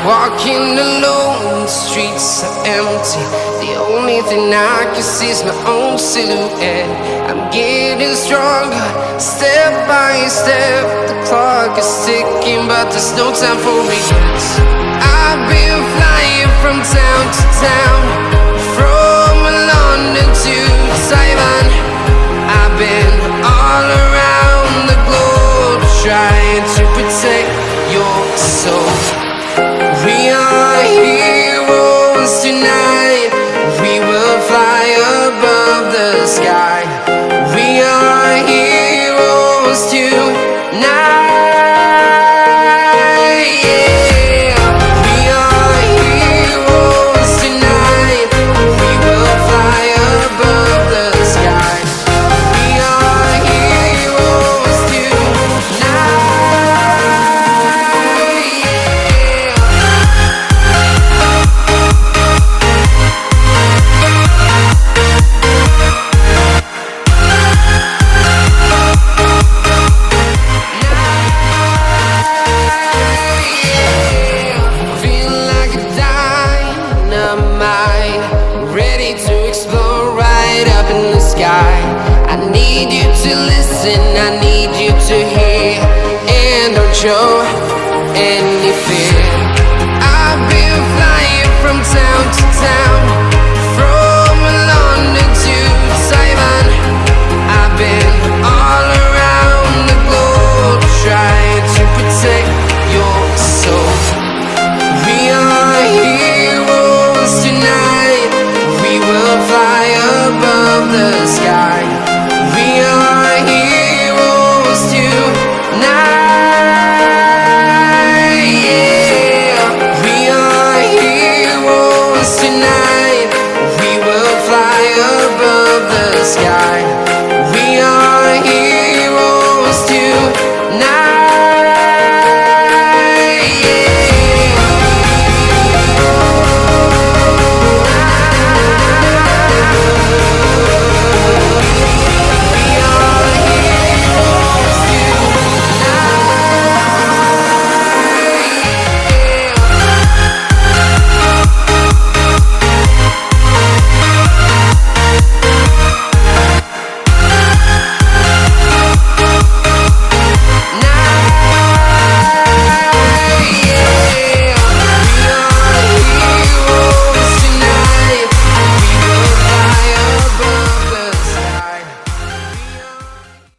Walking alone, the streets are empty. The only thing I can see is my own silhouette. I'm getting stronger, step by step. The clock is ticking, but there's no time for regrets. I've been flying from town to town, from London to Taiwan. I've been all around the globe, trying to protect your soul. We are heroes tonight. We will fly above the sky. We are heroes tonight. Yeah. We are heroes tonight. We will fly above the sky. We are heroes tonight. I need you to listen, I need you to hear, and don't show any fear. I've been flying from town to town,